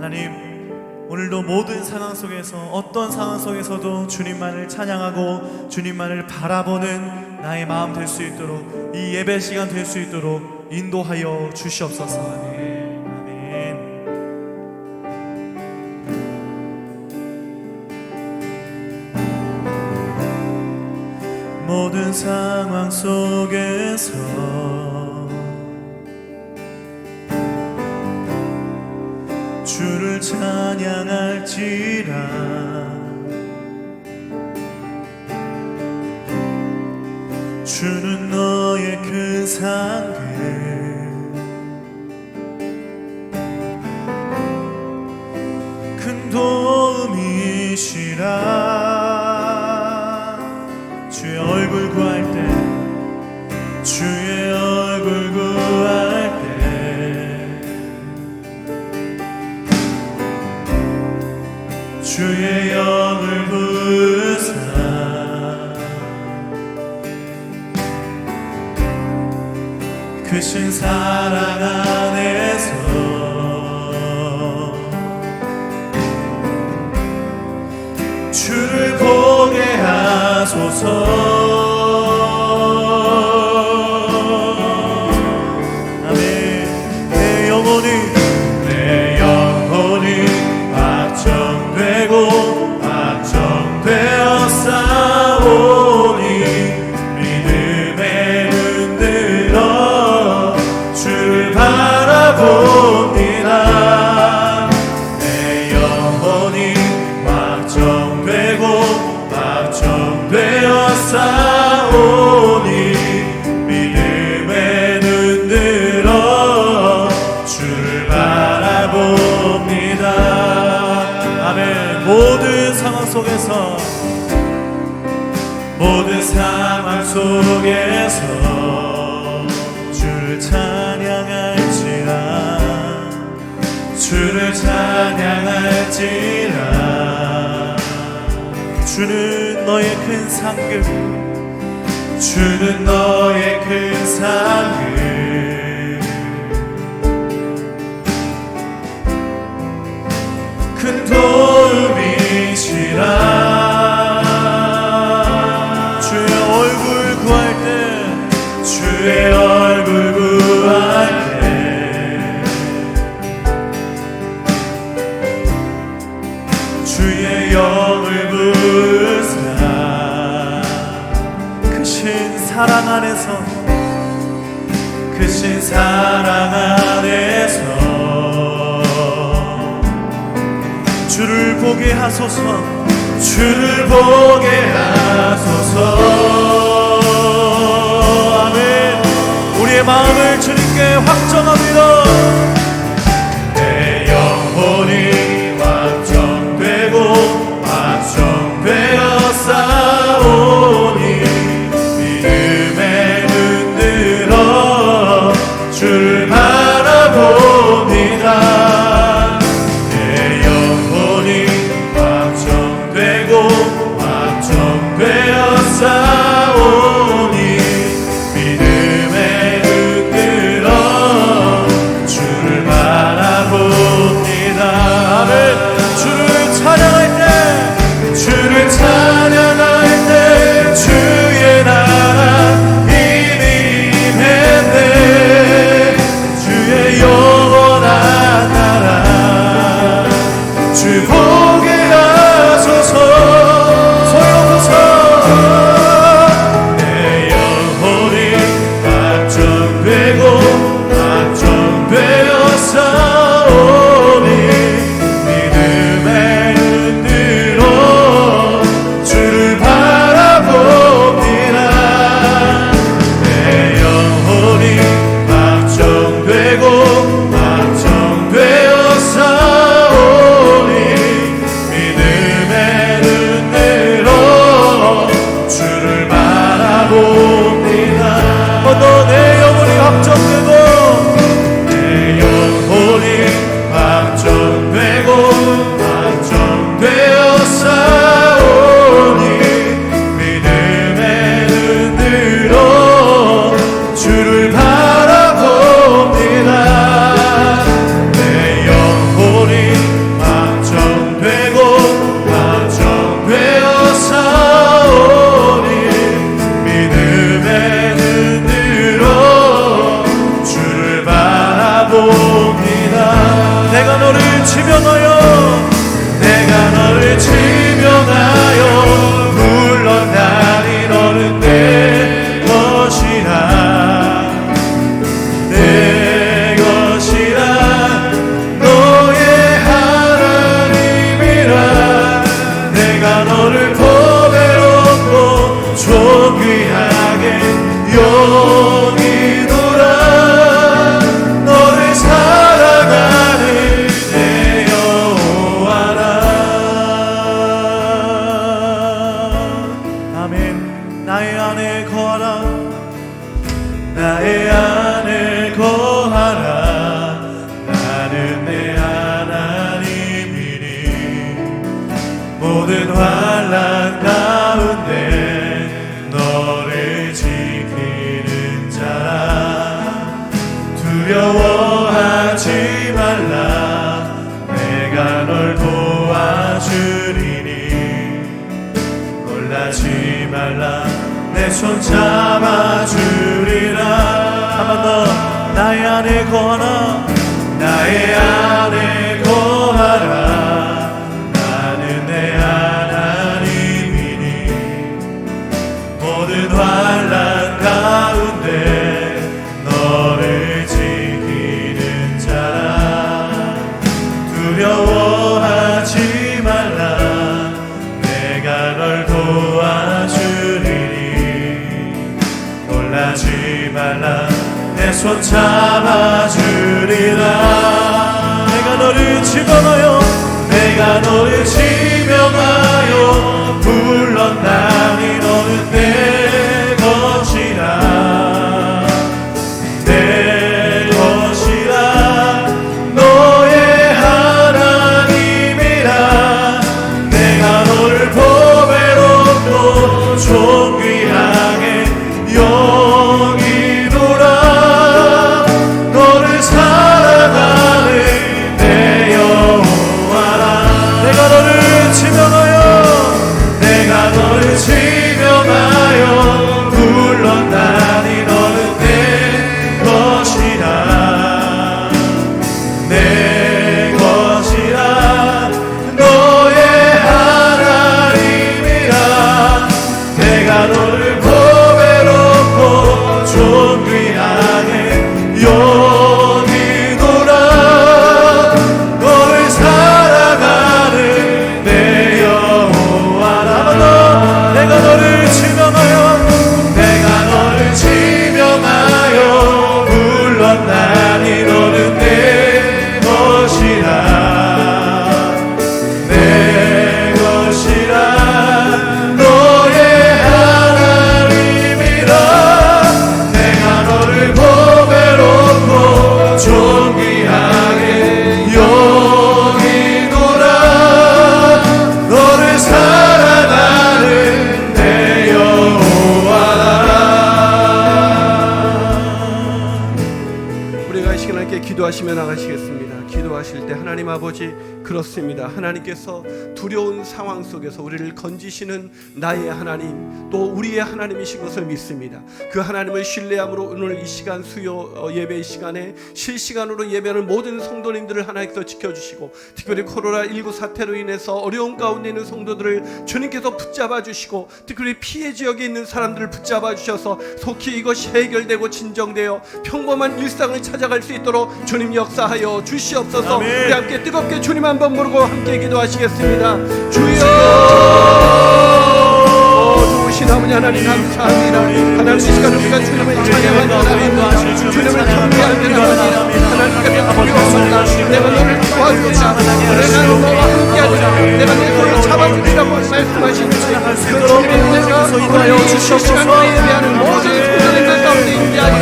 하나님, 오늘도 모든 상황 속에서, 어떤 상황 속에서도 주님만을 찬양하고 주님만을 바라보는 나의 마음 될 수 있도록, 이 예배 시간 될 수 있도록 인도하여 주시옵소서. 아멘. 모든 상황 속에서 주를 찬양할지라. 주는 너의 큰 상급, 큰 도움이시라. 주의 얼굴 구할 때, 주의 얼굴 구할 때 주의 영을 부으사 크신 사랑 안에서 주를 보게 하소서. 아멘. 내 영혼이 확정되고 확정되어 싸우니 믿음에 눈들어 주를 바라봅니다. 내 영혼이 확정되고 확정되어 싸우니 믿음에 눈들어 주를 바라봅니다. 아멘. 모든 상황 속에서, 모든 상황 속에서 주를 찬양할지라. 주를 찬양할지라. 주는 너의 큰 상급, 주는 너의 큰 상급, 큰 도움이시라. 주의 얼굴 구할 때, 주의 얼굴 구할 때 주의 영을 부으사 크신 사랑 안에서, 크신 사랑 안에서 주를 보게 하소서. 주를 보게 하소서. 아멘. 우리의 마음을 주님께 확정합니다. 내 영혼이 확정되고 확정되어 싸우니 믿음에 눈들어 주를 바라봅니다. 내 영혼이 확정되고 확정되어 싸우니 믿음에 눈들어 주를 바라봅니다. 아멘. 주를 찬양할 때, 주를 찬양할 때 주의 나라 이미 임했네. 주의 영원한 나라 주 보게 하소서. 소용없어. 내 영혼이 확정되고 확정되어 싸우니 믿음에 눈들어 주를 너를 보배롭고 존귀하게 여기노라. 너를 사랑하는 내 여호와라. 아멘. 나의 안에 거하라. 나의 안에 거하라. 나는 내 하나님이니 모든 환난 가운데 너를 지키는 자라. 두려워하지 말라. 내가 널 도와주리니 놀라지 말라. 내 손 잡아주리라. 한 번 더. 나의 안에 거하라. 나의 안에 거하라. 나는 내 하나님이니 모든 환난 가운데 너를 지키는 자라. 두려워하지 말라. 내가 널 도와주리니 놀라지 말라. 내 손 잡아주리라. 내가 너를 지명하여 내가 너를 지명하여 불렀나니 너는 내 것이라. 내 것이라. 너의 하나님이라. 내가 너를 보배롭고 존귀하게 여기노라. 너를 사랑하는 내 여호와라. 내가 너를 지명하여 내가 너를 지명하여 불렀나니 너는 내 것이라. 내 것이라. 너의 하나님이라. 내가 너를 보배롭고 존귀하게 여기노라. 너를 사랑하는 내 여호와라. 내가 너를 지명하여 내가 너를 지명하여 불렀나니 너는 내 것이라. 내 것이라. 너의 하나님이라. 내가 너를 보배롭고 존귀하게 여기노라. 너를 사랑하는 내 여호와라. 우리가 이 시간에 함께 기도하시며 나가시겠습니다. 기도하실 때 하나님 아버지, 그렇습니다. 하나님께서 두려운 상황 속에서 우리를 건지시는 나의 하나님, 또 우리의 하나님이신 것을 믿습니다. 그 하나님을 신뢰함으로 오늘 이 시간 수요 예배 시간에 실시간으로 예배하는 모든 성도님들을 하나님께서 지켜주시고, 특별히 코로나19 사태로 인해서 어려운 가운데 있는 성도들을 주님께서 붙잡아 주시고, 특별히 피해 지역에 있는 사람들을 붙잡아 주셔서 속히 이것이 해결되고 진정되어 평범한 일상을 찾아갈 수 있도록 주님 역사하여 주시옵소서. 아멘. 우리 함께 뜨겁게 주님 한번 부르고 함께 기도하시겠습니다. 주여, 좋으신 아버지 하나님 감사합니다. 하나님 이 시간 우리가 주님을 찬양합니다. 주님을 경배합니다. 하나님께서 두려워합니다. 내가 너를 도와주리라. 내가 너와 함께하리라. 내가 내 손을 잡아주리라고 말씀하신 그 주님의 은혜가 우리 이 시간에 예배하는 모든 성도님들 가운데 임재하게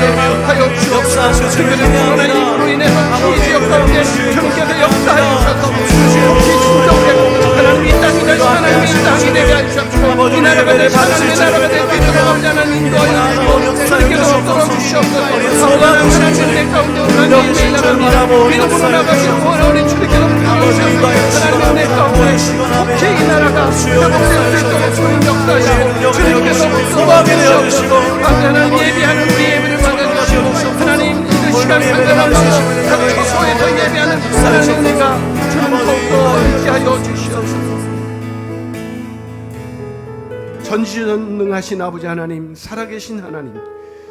하여 주옵소서. 특별히 코로나19로 인해서 이 지역 가운데 주님께서 역사하여 주셔서 혹시 충족되고 하나님 이 땅이 될 하나님의 땅이 되게 하시옵소서. 이 나라가 될 하나님의 나라가 될 수 있도록 하나님 인도하여 주시고 주님께서 끌어주시옵소서. 하나님 내 가운데 하나님 내 나라입니다. 믿음으로 나가시고 원하오니 주님께서 끌어주시옵소서. 하나님 내 가운데 혹시 이 나라가 회복될 수 있도록 주님 역사하시고 주님께서 끌어주시옵소서. 하나님 예비하는 우리 예배를 받아주시고 하나님 이 시간 상관한 각 처소에서 예배하는 하나님 은혜가 주님 더욱더 함께하여 주시옵소서. 전지전능하신 아버지 하나님, 살아계신 하나님,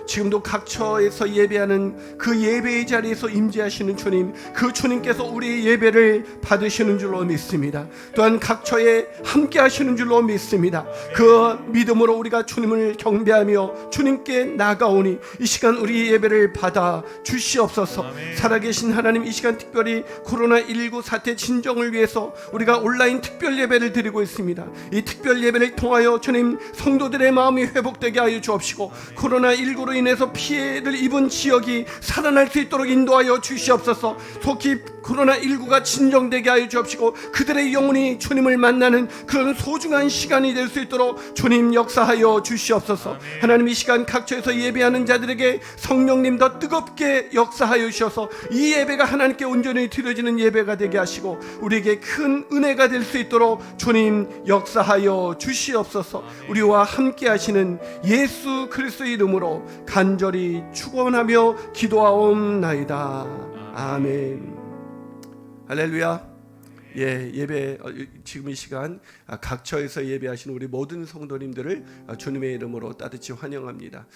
지금도 각처에서 예배하는 그 예배의 자리에서 임재하시는 주님, 그 주님께서 우리의 예배를 받으시는 줄로 믿습니다. 또한 각처에 함께 하시는 줄로 믿습니다. 그 믿음으로 우리가 주님을 경배하며 주님께 나가오니 이 시간 우리 예배를 받아 주시옵소서. 살아계신 하나님, 이 시간 특별히 코로나19 사태 진정을 위해서 우리가 온라인 특별 예배를 드리고 있습니다. 이 특별 예배를 통하여 주님, 성도들의 마음이 회복되게 하여 주옵시고 코로나19로 인해서 피해를 입은 지역이 살아날 수 있도록 인도하여 주시옵소서. 속히 코로나19가 진정되게 하여 주옵시고 그들의 영혼이 주님을 만나는 그런 소중한 시간이 될 수 있도록 주님 역사하여 주시옵소서. 하나님, 이 시간 각처에서 예배하는 자들에게 성령님 더 뜨겁게 역사하여 주셔서 이 예배가 하나님께 온전히 드려지는 예배가 되게 하시고 우리에게 큰 은혜가 될 수 있도록 주님 역사하여 주시옵소서. 우리와 함께 하시는 예수 그리스도의 이름으로 간절히 축원하며 기도하옵나이다. 아멘. 할렐루야. 예배 지금 이 시간 각처에서 예배하시는 우리 모든 성도님들을 주님의 이름으로 따뜻히 환영합니다.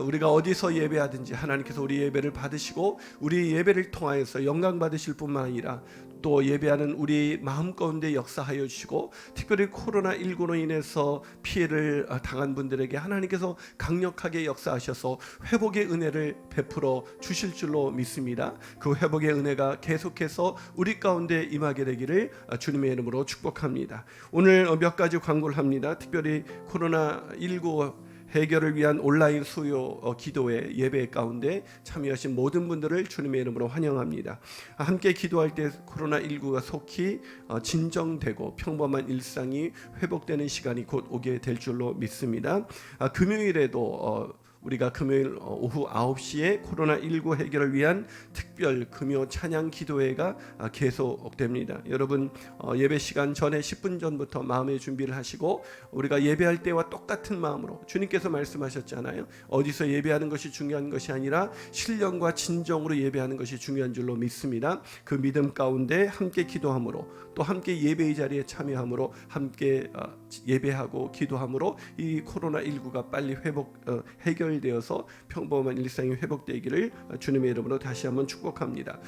우리가 어디서 예배하든지 하나님께서 우리 예배를 받으시고 우리 예배를 통하여서 영광 받으실 뿐만 아니라 또 예배하는 우리 마음 가운데 역사하여 주시고 특별히 코로나19로 인해서 피해를 당한 분들에게 하나님께서 강력하게 역사하셔서 회복의 은혜를 베풀어 주실 줄로 믿습니다. 그 회복의 은혜가 계속해서 우리 가운데 임하게 되기를 주님의 이름으로 축복합니다. 오늘 몇 가지 광고를 합니다. 특별히 코로나19 해결을 위한 온라인 수요 기도회 예배 가운데 참여하신 모든 분들을 주님의 이름으로 환영합니다. 함께 기도할 때 코로나19가 속히 진정되고 평범한 일상이 회복되는 시간이 곧 오게 될 줄로 믿습니다. 금요일에도 우리가 금요일 오후 9시에 코로나19 해결을 위한 특별 금요 찬양 기도회가 계속됩니다. 여러분 예배 시간 전에 10분 전부터 마음의 준비를 하시고 우리가 예배할 때와 똑같은 마음으로 주님께서 말씀하셨잖아요. 어디서 예배하는 것이 중요한 것이 아니라 신령과 진정으로 예배하는 것이 중요한 줄로 믿습니다. 그 믿음 가운데 함께 기도함으로 또 함께 예배의 자리에 참여함으로 함께 예배하고 기도함으로 이 코로나19가 빨리 해결되어서 평범한 일상이 회복되기를 주님의 이름으로 다시 한번 축복합니다.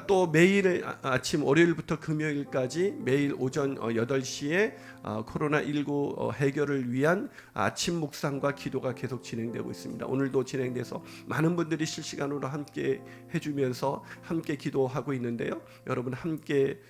또 매일 아침 월요일부터 금요일까지 매일 오전 8시에 코로나19 해결을 위한 아침 묵상과 기도가 계속 진행되고 있습니다. 오늘도 진행돼서 많은 분들이 실시간으로 함께 해주면서 함께 기도하고 있는데요. 여러분 함께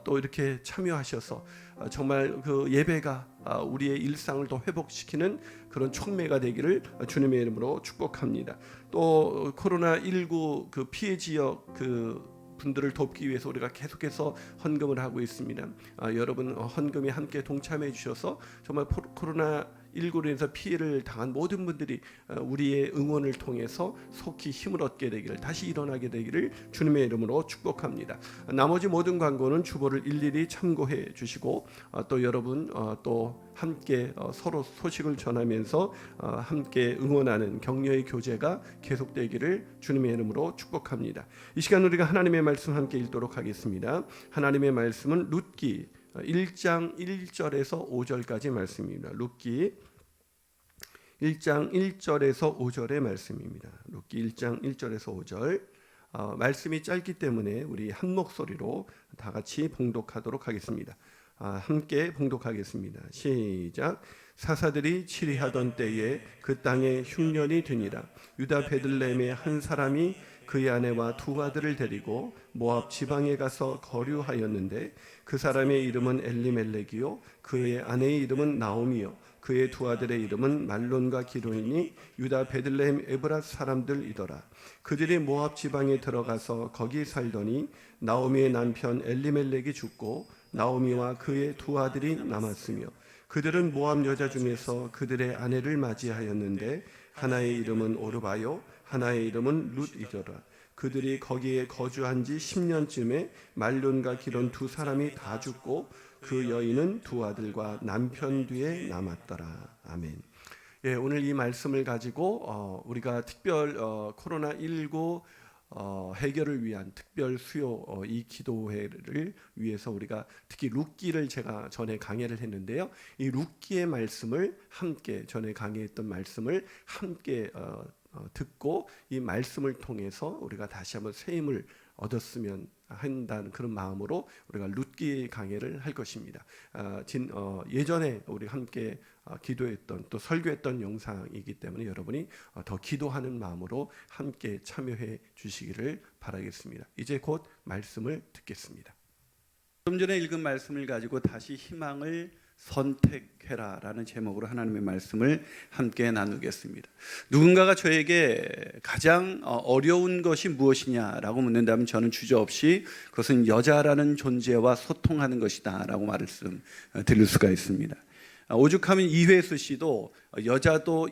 또 이렇게 참여하셔서 정말 그 예배가 우리의 일상을 더 회복시키는 그런 촉매가 되기를 주님의 이름으로 축복합니다. 또 코로나19 그 피해 지역 그 분들을 돕기 위해서 우리가 계속해서 헌금을 하고 있습니다. 여러분 헌금에 함께 동참해 주셔서 정말 코로나19로 인해서 피해를 당한 모든 분들이 우리의 응원을 통해서 속히 힘을 얻게 되기를 다시 일어나게 되기를 주님의 이름으로 축복합니다. 나머지 모든 광고는 주보를 일일이 참고해 주시고 또 여러분 또 함께 서로 소식을 전하면서 함께 응원하는 격려의 교제가 계속되기를 주님의 이름으로 축복합니다. 이 시간 우리가 하나님의 말씀 함께 읽도록 하겠습니다. 하나님의 말씀은 룻기 1장 1절에서 5절까지 말씀입니다. 룻기 1장 1절에서 5절의 말씀입니다. 룻기 1장 1절에서 5절 말씀이 짧기 때문에 우리 한 목소리로 다 같이 봉독하도록 하겠습니다. 함께 봉독하겠습니다. 시작. 사사들이 치리하던 때에 그 땅에 흉년이 드니라. 유다 베들레헴의 한 사람이 그의 아내와 두 아들을 데리고 모압 지방에 가서 거류하였는데 그 사람의 이름은 엘리멜렉이요 그의 아내의 이름은 나오미요 그의 두 아들의 이름은 말론과 기로이니 유다 베들레헴 에브랏 사람들이더라. 그들이 모압 지방에 들어가서 거기 살더니 나오미의 남편 엘리멜렉이 죽고 나오미와 그의 두 아들이 남았으며 그들은 모압 여자 중에서 그들의 아내를 맞이하였는데 하나의 이름은 오르바요 하나의 이름은 룻이더라. 그들이 거기에 거주한 지 10년쯤에 말론과 기론 두 사람이 다 죽고 그 여인은 두 아들과 남편 뒤에 남았더라. 아멘. 오늘 이 말씀을 가지고 우리가 특별 코로나19 해결을 위한 특별 수요 이 기도회를 위해서 우리가 특히 룻기를 제가 전에 강의를 했는데요. 이 룻기의 말씀을 함께 전에 강의했던 말씀을 함께 듣고 이 말씀을 통해서 우리가 다시 한번 새 힘을 얻었으면 한다는 그런 마음으로 우리가 룻기 강해를 할 것입니다. 예전에 우리 함께 기도했던 또 설교했던 영상이기 때문에 여러분이 더 기도하는 마음으로 함께 참여해 주시기를 바라겠습니다. 이제 곧 말씀을 듣겠습니다. 좀 전에 읽은 말씀을 가지고 다시 희망을 선택해라 라는 제목으로 하나님의 말씀을 함께 나누겠습니다. 누군가가 저에게 가장 어려운 것이 무엇이냐라고 묻는다면 저는 주저없이 그것은 여자라는 존재와 소통하는 것이다 라고 말씀드릴 수가 있습니다. 오죽하면 이회수 씨도 여자도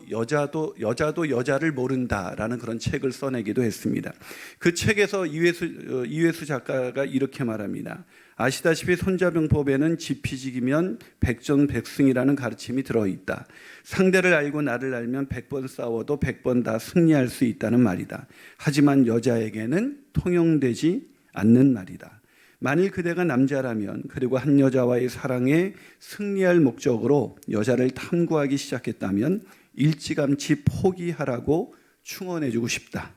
여자를 모른다라는 그런 책을 써내기도 했습니다. 그 책에서 이회수 작가가 이렇게 말합니다. 아시다시피 손자병법에는 지피지기면 백전백승이라는 가르침이 들어있다. 상대를 알고 나를 알면 100번 싸워도 100번 다 승리할 수 있다는 말이다. 하지만 여자에게는 통용되지 않는 말이다. 만일 그대가 남자라면 그리고 한 여자와의 사랑에 승리할 목적으로 여자를 탐구하기 시작했다면 일찌감치 포기하라고 충원해주고 싶다.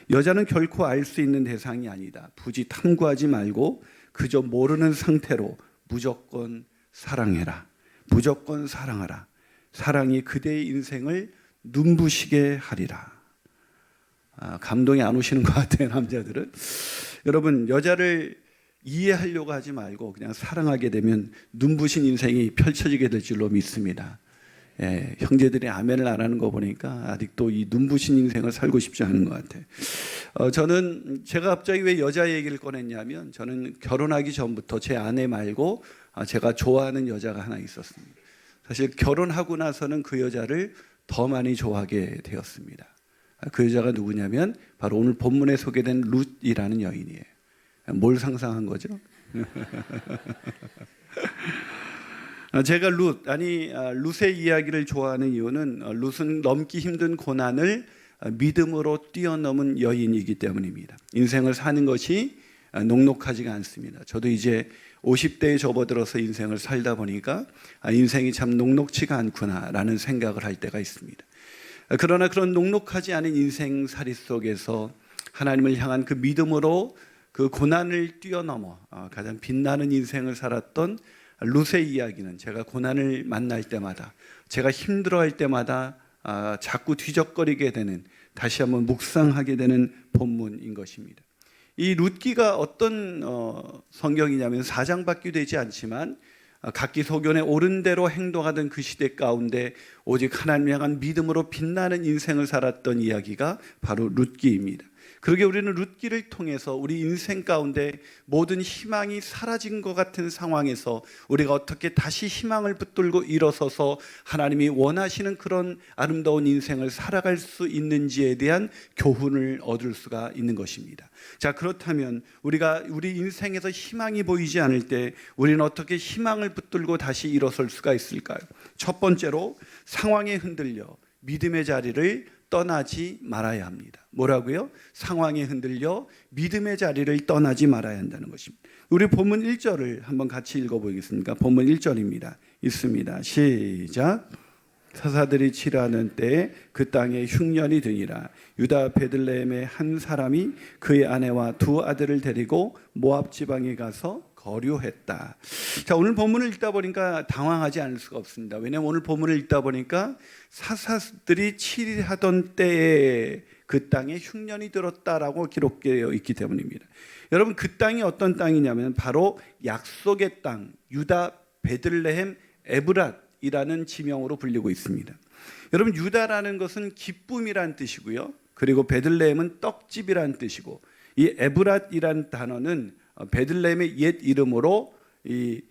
여자는 결코 알 수 있는 대상이 아니다. 굳이 탐구하지 말고 그저 모르는 상태로 무조건 사랑해라. 무조건 사랑하라. 사랑이 그대의 인생을 눈부시게 하리라. 감동이 안 오시는 것 같아요, 남자들은. 여러분, 여자를 이해하려고 하지 말고 그냥 사랑하게 되면 눈부신 인생이 펼쳐지게 될 줄로 믿습니다. 예, 형제들이 아멘을 안 하는 거 보니까 아직도 이 눈부신 인생을 살고 싶지 않은 것 같아요. 저는 제가 갑자기 왜 여자 얘기를 꺼냈냐면 저는 결혼하기 전부터 제 아내 말고 제가 좋아하는 여자가 하나 있었습니다. 사실 결혼하고 나서는 그 여자를 더 많이 좋아하게 되었습니다. 그 여자가 누구냐면 바로 오늘 본문에 소개된 룻이라는 여인이에요. 뭘 상상한 거죠? 제가 룻의 이야기를 좋아하는 이유는 룻은 넘기 힘든 고난을 믿음으로 뛰어넘은 여인이기 때문입니다. 인생을 사는 것이 녹록하지가 않습니다. 저도 이제 50대에 접어들어서 인생을 살다 보니까 인생이 참 녹록지가 않구나라는 생각을 할 때가 있습니다. 그러나 그런 녹록하지 않은 인생살이 속에서 하나님을 향한 그 믿음으로 그 고난을 뛰어넘어 가장 빛나는 인생을 살았던 룻의 이야기는 제가 고난을 만날 때마다 제가 힘들어할 때마다 자꾸 뒤적거리게 되는 다시 한번 묵상하게 되는 본문인 것입니다. 이 룻기가 어떤 성경이냐면 4장밖에 되지 않지만 각기 소견에 옳은 대로 행동하던 그 시대 가운데 오직 하나님을 향한 믿음으로 빛나는 인생을 살았던 이야기가 바로 룻기입니다. 그러게 우리는 룻기를 통해서 우리 인생 가운데 모든 희망이 사라진 것 같은 상황에서 우리가 어떻게 다시 희망을 붙들고 일어서서 하나님이 원하시는 그런 아름다운 인생을 살아갈 수 있는지에 대한 교훈을 얻을 수가 있는 것입니다. 자, 그렇다면 우리가 우리 인생에서 희망이 보이지 않을 때 우리는 어떻게 희망을 붙들고 다시 일어설 수가 있을까요? 첫 번째로 상황에 흔들려 믿음의 자리를 떠나지 말아야 합니다. 뭐라고요? 상황에 흔들려 믿음의 자리를 떠나지 말아야 한다는 것입니다. 우리 본문 1절을 한번 같이 읽어보겠습니까? 본문 1절입니다. 있습니다. 시작. 사사들이 치라는 때에 그 땅에 흉년이 드니라. 유다 베들레헴의 한 사람이 그의 아내와 두 아들을 데리고 모압 지방에 가서 거류했다. 자, 오늘 본문을 읽다 보니까 당황하지 않을 수가 없습니다. 왜냐하면 오늘 본문을 읽다 보니까 사사들이 치리하던 때에 그 땅에 흉년이 들었다라고 기록되어 있기 때문입니다. 여러분, 그 땅이 어떤 땅이냐면 바로 약속의 땅, 유다 베들레헴 에브랏이라는 지명으로 불리고 있습니다. 여러분, 유다라는 것은 기쁨이란 뜻이고요. 그리고 베들레헴은 떡집이란 뜻이고, 이 에브랏이란 단어는 베들레헴의 옛 이름으로 이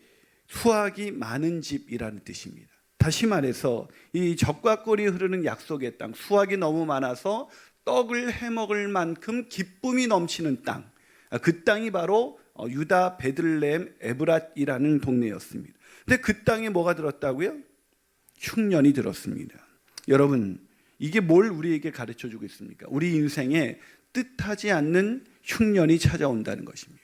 수확이 많은 집이라는 뜻입니다. 다시 말해서 이 젖과 꿀이 흐르는 약속의 땅, 수확이 너무 많아서 떡을 해먹을 만큼 기쁨이 넘치는 땅, 그 땅이 바로 유다 베들레헴 에브랏이라는 동네였습니다. 근데 그 땅에 뭐가 들었다고요? 흉년이 들었습니다. 여러분, 이게 뭘 우리에게 가르쳐주고 있습니까? 우리 인생에 뜻하지 않는 흉년이 찾아온다는 것입니다.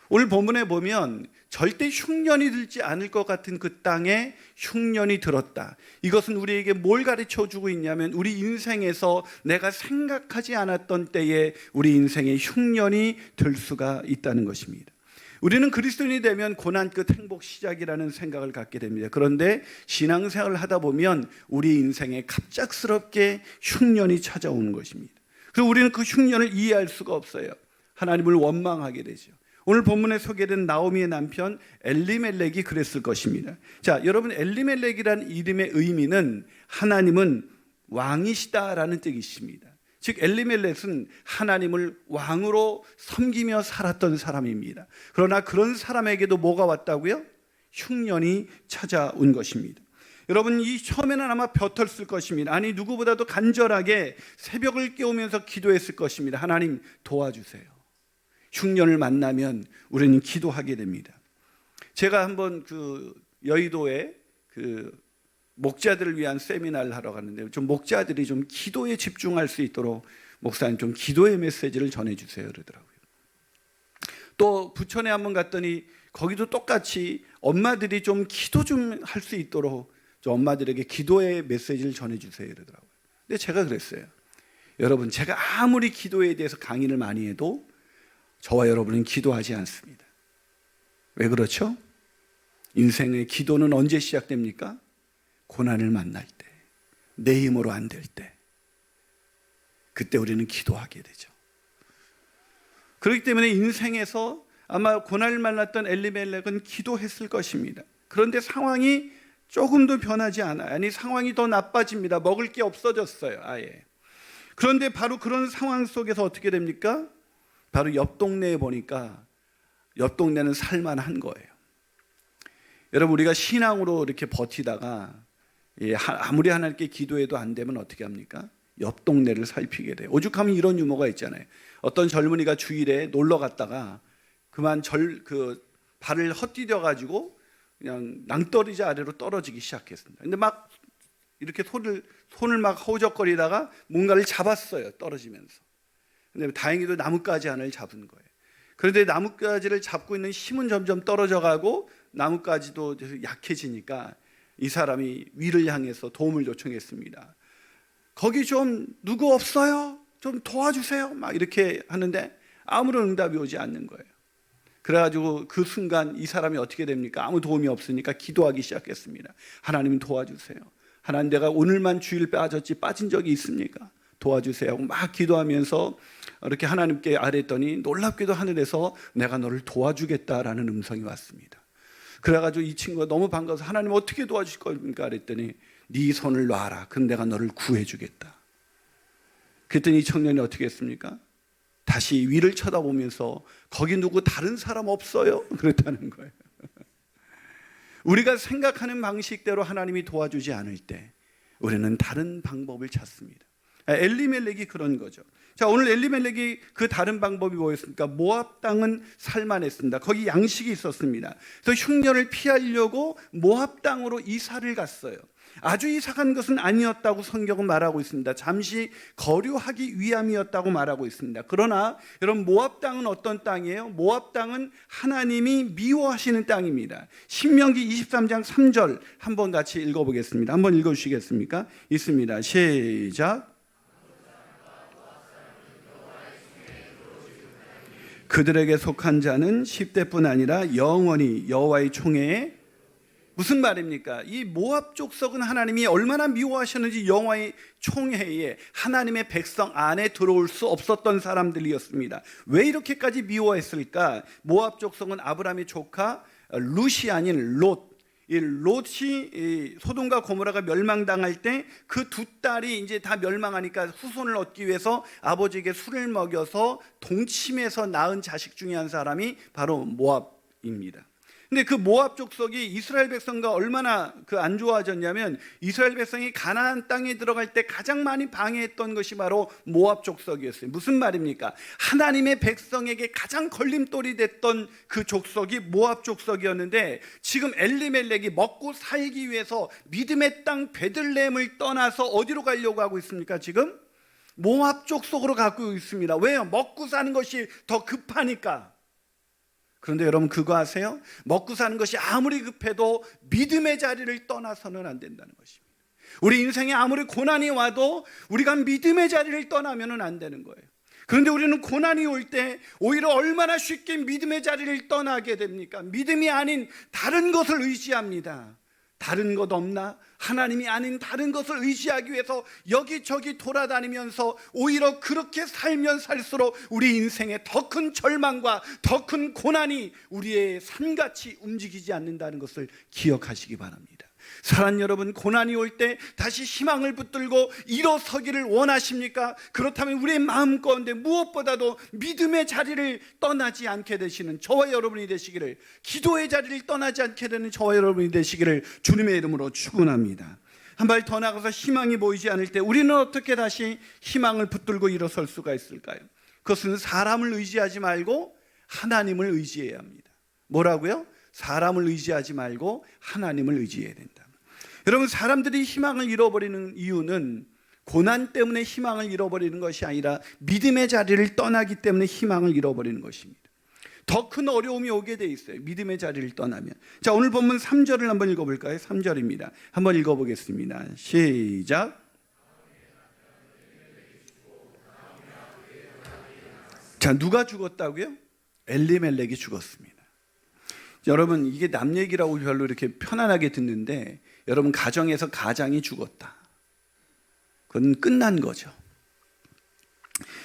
오늘 본문에 보면 절대 흉년이 들지 않을 것 같은 그 땅에 흉년이 들었다. 이것은 우리에게 뭘 가르쳐 주고 있냐면 우리 인생에서 내가 생각하지 않았던 때에 우리 인생에 흉년이 들 수가 있다는 것입니다. 우리는 그리스도인이 되면 고난 끝 행복 시작이라는 생각을 갖게 됩니다. 그런데 신앙생활을 하다 보면 우리 인생에 갑작스럽게 흉년이 찾아오는 것입니다. 그래서 우리는 그 흉년을 이해할 수가 없어요. 하나님을 원망하게 되죠. 오늘 본문에 소개된 나오미의 남편 엘리멜렉이 그랬을 것입니다. 자, 여러분, 엘리멜렉이라는 이름의 의미는 하나님은 왕이시다라는 뜻이십니다. 즉 엘리멜렉은 하나님을 왕으로 섬기며 살았던 사람입니다. 그러나 그런 사람에게도 뭐가 왔다고요? 흉년이 찾아온 것입니다. 여러분, 이 처음에는 아마 벼텄을 것입니다. 아니, 누구보다도 간절하게 새벽을 깨우면서 기도했을 것입니다. 하나님 도와주세요. 흉년을 만나면 우리는 기도하게 됩니다. 제가 한번 그 여의도에 그 목자들을 위한 세미나를 하러 갔는데 좀 목자들이 좀 기도에 집중할 수 있도록 목사님 좀 기도의 메시지를 전해주세요 그러더라고요. 또 부천에 한번 갔더니 거기도 똑같이 엄마들이 좀 기도 좀 할 수 있도록 좀 엄마들에게 기도의 메시지를 전해주세요 그러더라고요. 근데 제가 그랬어요. 여러분, 제가 아무리 기도에 대해서 강의를 많이 해도 저와 여러분은 기도하지 않습니다. 왜 그렇죠? 인생의 기도는 언제 시작됩니까? 고난을 만날 때, 내 힘으로 안 될 때, 그때 우리는 기도하게 되죠. 그렇기 때문에 인생에서 아마 고난을 만났던 엘리멜렉은 기도했을 것입니다. 그런데 상황이 조금도 변하지 않아요. 아니, 상황이 더 나빠집니다. 먹을 게 없어졌어요, 아예. 그런데 바로 그런 상황 속에서 어떻게 됩니까? 바로 옆 동네에 보니까 옆 동네는 살만한 거예요. 여러분, 우리가 신앙으로 이렇게 버티다가 아무리 하나님께 기도해도 안 되면 어떻게 합니까? 옆 동네를 살피게 돼요. 오죽하면 이런 유머가 있잖아요. 어떤 젊은이가 주일에 놀러 갔다가 그만 발을 헛디뎌 가지고 그냥 낭떠러지 아래로 떨어지기 시작했습니다. 근데 막 이렇게 손을 막 허우적거리다가 뭔가를 잡았어요, 떨어지면서. 근데 다행히도 나뭇가지 하나를 잡은 거예요. 그런데 나뭇가지를 잡고 있는 힘은 점점 떨어져 가고 나뭇가지도 약해지니까 이 사람이 위를 향해서 도움을 요청했습니다. 거기 좀 누구 없어요? 좀 도와주세요. 막 이렇게 하는데 아무런 응답이 오지 않는 거예요. 그래가지고 그 순간 이 사람이 어떻게 됩니까? 아무 도움이 없으니까 기도하기 시작했습니다. 하나님 도와주세요. 하나님, 내가 오늘만 주일 빠졌지 빠진 적이 있습니까? 도와주세요. 막 기도하면서 이렇게 하나님께 아뢰더니 놀랍게도 하늘에서 내가 너를 도와주겠다라는 음성이 왔습니다. 그래가지고 이 친구가 너무 반가워서 하나님 어떻게 도와주실 겁니까? 그랬더니 네 손을 놔라. 그럼 내가 너를 구해주겠다. 그랬더니 이 청년이 어떻게 했습니까? 다시 위를 쳐다보면서 거기 누구 다른 사람 없어요? 그랬다는 거예요. 우리가 생각하는 방식대로 하나님이 도와주지 않을 때 우리는 다른 방법을 찾습니다. 엘리멜렉이 그런 거죠. 자, 오늘 엘리멜렉이 그 다른 방법이 뭐였습니까? 모압 땅은 살만했습니다. 거기 양식이 있었습니다. 그래서 흉년을 피하려고 모압 땅으로 이사를 갔어요. 아주 이사간 것은 아니었다고 성경은 말하고 있습니다. 잠시 거류하기 위함이었다고 말하고 있습니다. 그러나 여러분, 모압 땅은 어떤 땅이에요? 모압 땅은 하나님이 미워하시는 땅입니다. 신명기 23장 3절 한번 같이 읽어보겠습니다. 한번 읽어주시겠습니까? 있습니다. 시작. 그들에게 속한 자는 10대뿐 아니라 영원히 여호와의 총회에. 무슨 말입니까? 이 모압 족속은 하나님이 얼마나 미워하셨는지 여호와의 총회에 하나님의 백성 안에 들어올 수 없었던 사람들이었습니다. 왜 이렇게까지 미워했을까? 모압 족속은 아브라함의 조카 룻이 아닌 롯. 이 롯이 소돔과 고모라가 멸망당할 때 그 두 딸이 이제 다 멸망하니까 후손을 얻기 위해서 아버지에게 술을 먹여서 동침해서 낳은 자식 중에 한 사람이 바로 모압입니다. 근데 그 모압 족속이 이스라엘 백성과 얼마나 안 좋아졌냐면 이스라엘 백성이 가나안 땅에 들어갈 때 가장 많이 방해했던 것이 바로 모압 족속이었어요. 무슨 말입니까? 하나님의 백성에게 가장 걸림돌이 됐던 그 족속이 모압 족속이었는데 지금 엘리멜렉이 먹고 살기 위해서 믿음의 땅 베들레헴을 떠나서 어디로 가려고 하고 있습니까? 지금 모압 족속으로 가고 있습니다. 왜요? 먹고 사는 것이 더 급하니까. 그런데 여러분 그거 아세요? 먹고 사는 것이 아무리 급해도 믿음의 자리를 떠나서는 안 된다는 것입니다. 우리 인생에 아무리 고난이 와도 우리가 믿음의 자리를 떠나면 안 되는 거예요. 그런데 우리는 고난이 올 때 오히려 얼마나 쉽게 믿음의 자리를 떠나게 됩니까? 믿음이 아닌 다른 것을 의지합니다. 다른 것 없나? 하나님이 아닌 다른 것을 의지하기 위해서 여기저기 돌아다니면서 오히려 그렇게 살면 살수록 우리 인생에 더 큰 절망과 더 큰 고난이 우리의 삶같이 움직이지 않는다는 것을 기억하시기 바랍니다. 사랑하는 여러분, 고난이 올 때 다시 희망을 붙들고 일어서기를 원하십니까? 그렇다면 우리의 마음 가운데 무엇보다도 믿음의 자리를 떠나지 않게 되시는 저와 여러분이 되시기를, 기도의 자리를 떠나지 않게 되는 저와 여러분이 되시기를 주님의 이름으로 축원합니다. 한 발 더 나가서 희망이 보이지 않을 때 우리는 어떻게 다시 희망을 붙들고 일어설 수가 있을까요? 그것은 사람을 의지하지 말고 하나님을 의지해야 합니다. 뭐라고요? 사람을 의지하지 말고 하나님을 의지해야 된다. 여러분, 사람들이 희망을 잃어버리는 이유는 고난 때문에 희망을 잃어버리는 것이 아니라 믿음의 자리를 떠나기 때문에 희망을 잃어버리는 것입니다. 더 큰 어려움이 오게 돼 있어요. 믿음의 자리를 떠나면. 자, 오늘 본문 3절을 한번 읽어볼까요? 3절입니다. 한번 읽어보겠습니다. 시작. 자, 누가 죽었다고요? 엘리멜렉이 죽었습니다. 여러분, 이게 남 얘기라고 별로 이렇게 편안하게 듣는데 여러분, 가정에서 가장이 죽었다. 그건 끝난 거죠.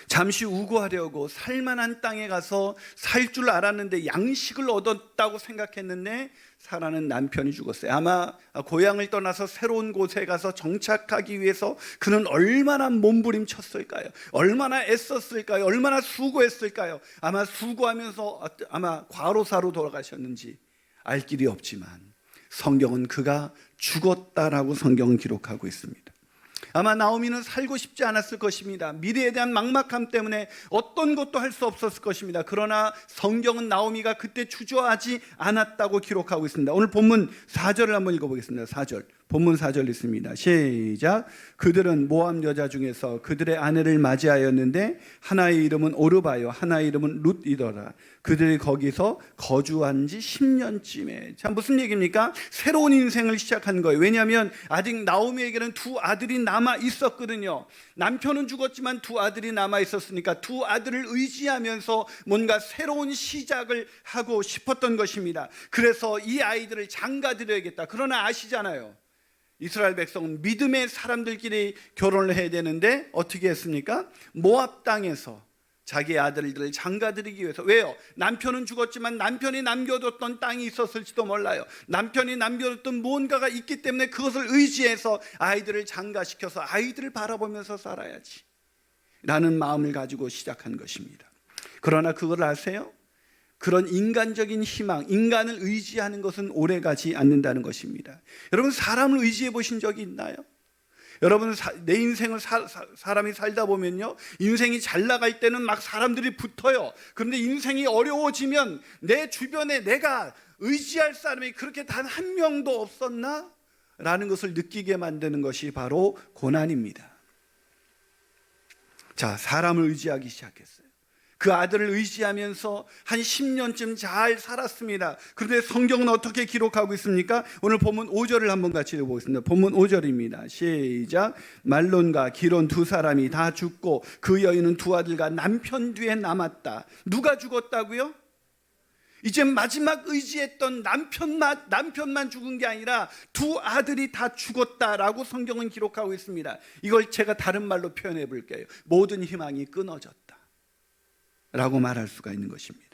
잠시 우고하려고 살만한 땅에 가서 살 줄 알았는데 양식을 얻었다고 생각했는데 사라는 남편이 죽었어요. 아마 고향을 떠나서 새로운 곳에 가서 정착하기 위해서 그는 얼마나 몸부림쳤을까요? 얼마나 애썼을까요? 얼마나 수고했을까요? 아마 수고하면서 아마 과로사로 돌아가셨는지 알 길이 없지만 성경은 그가 죽었다라고 성경은 기록하고 있습니다. 아마 나오미는 살고 싶지 않았을 것입니다. 미래에 대한 막막함 때문에 어떤 것도 할 수 없었을 것입니다. 그러나 성경은 나오미가 그때 주저하지 않았다고 기록하고 있습니다. 오늘 본문 4절을 한번 읽어보겠습니다. 4절, 본문 4절 있습니다. 시작. 그들은 모압 여자 중에서 그들의 아내를 맞이하였는데 하나의 이름은 오르바요 하나의 이름은 룻이더라. 그들이 거기서 거주한 지 10년쯤에. 자, 무슨 얘기입니까? 새로운 인생을 시작한 거예요. 왜냐하면 아직 나오미에게는 두 아들이 남아 있었거든요. 남편은 죽었지만 두 아들이 남아 있었으니까 두 아들을 의지하면서 뭔가 새로운 시작을 하고 싶었던 것입니다. 그래서 이 아이들을 장가드려야겠다. 그러나 아시잖아요, 이스라엘 백성은 믿음의 사람들끼리 결혼을 해야 되는데 어떻게 했습니까? 모압 땅에서 자기 아들들을 장가드리기 위해서. 왜요? 남편은 죽었지만 남편이 남겨뒀던 땅이 있었을지도 몰라요. 남편이 남겨뒀던 무언가가 있기 때문에 그것을 의지해서 아이들을 장가시켜서 아이들을 바라보면서 살아야지 라는 마음을 가지고 시작한 것입니다. 그러나 그걸 아세요? 그런 인간적인 희망, 인간을 의지하는 것은 오래가지 않는다는 것입니다. 여러분, 사람을 의지해 보신 적이 있나요? 여러분, 내 인생을 사람이 살다 보면요, 인생이 잘 나갈 때는 막 사람들이 붙어요. 그런데 인생이 어려워지면 내 주변에 내가 의지할 사람이 그렇게 단 한 명도 없었나? 라는 것을 느끼게 만드는 것이 바로 고난입니다. 자, 사람을 의지하기 시작했어요. 그 아들을 의지하면서 한 10년쯤 잘 살았습니다. 그런데 성경은 어떻게 기록하고 있습니까? 오늘 본문 5절을 한번 같이 읽어보겠습니다. 본문 5절입니다. 시작. 말론과 기론 두 사람이 다 죽고 그 여인은 두 아들과 남편 뒤에 남았다. 누가 죽었다고요? 이제 마지막 의지했던 남편만 죽은 게 아니라 두 아들이 다 죽었다라고 성경은 기록하고 있습니다. 이걸 제가 다른 말로 표현해 볼게요. 모든 희망이 끊어졌다 라고 말할 수가 있는 것입니다.